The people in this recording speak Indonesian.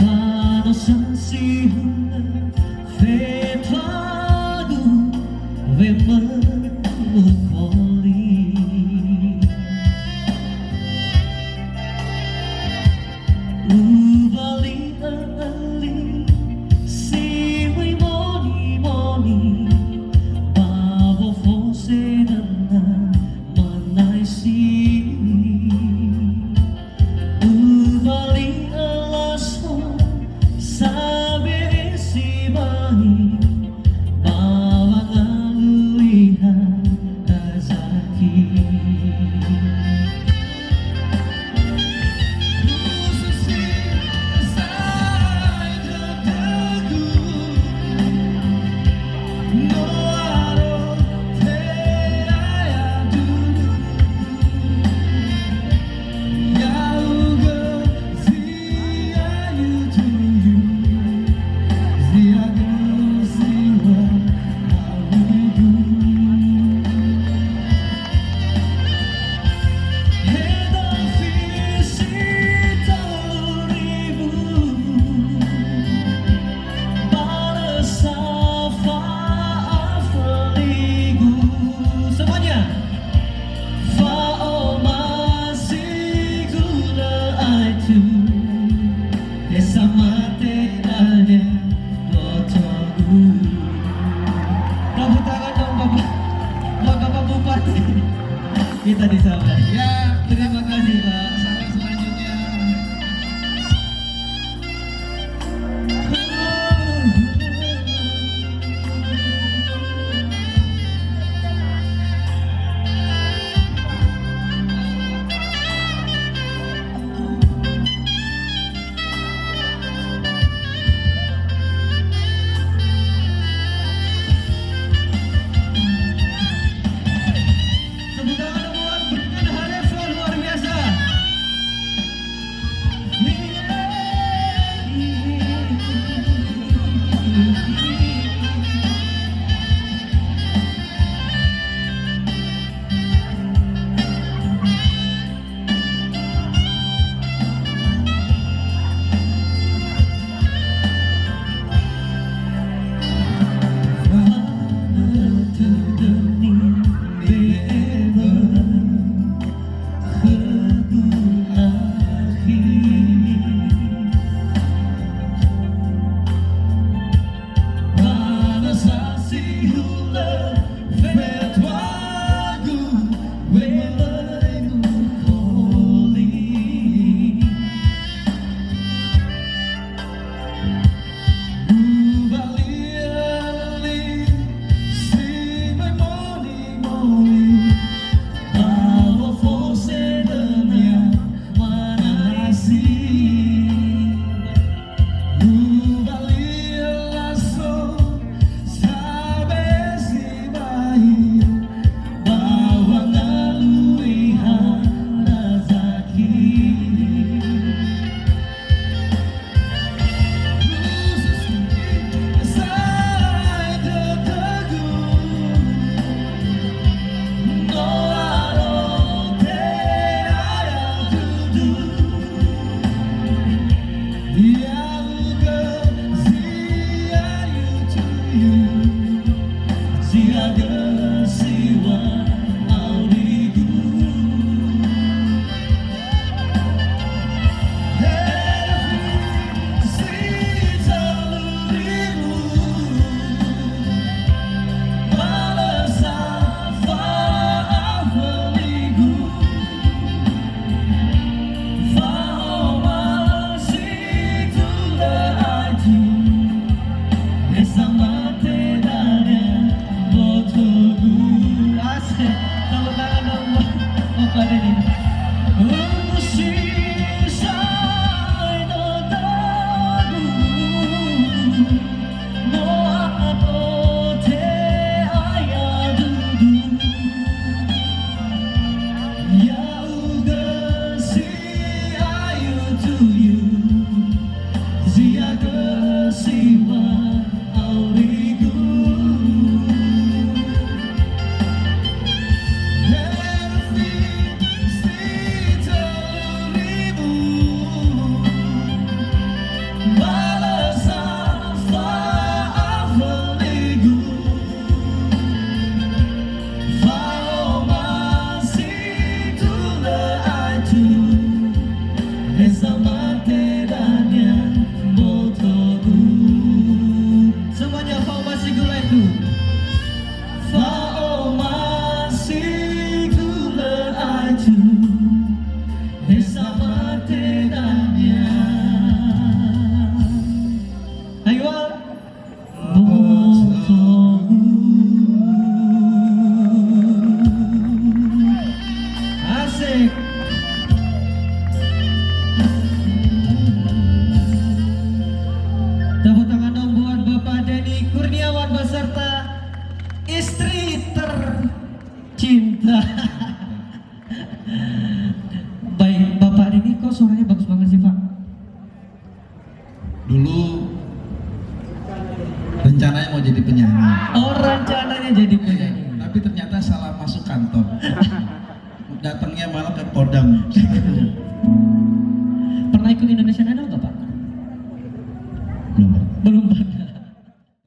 Panos ang sihulan, fetlago, vemagmukoli. Ubali-ali, siway moni-moni, bawofose na manay siwi. Ubali-alaso, sabi si Mani, bawang aluihan azaki. Esa mate ada botoku. Tepuk tangan dong Bapak Bupati. Kita di sana. Ya, terima kasih Pak. Sampai selanjutnya. Asik. Tepuk tangan dong buat Bapak Denny Kurniawan beserta istri tercinta. Baik, Bapak Denny kok suaranya bagus banget sih Pak? Dulu rencananya mau jadi penyanyi. Oh, rencananya jadi penyanyi. Tapi ternyata salah masuk kantor. Datangnya malah ke Kodam. Pernah ikut Indonesian Idol nggak Pak? Belum. Belum pernah.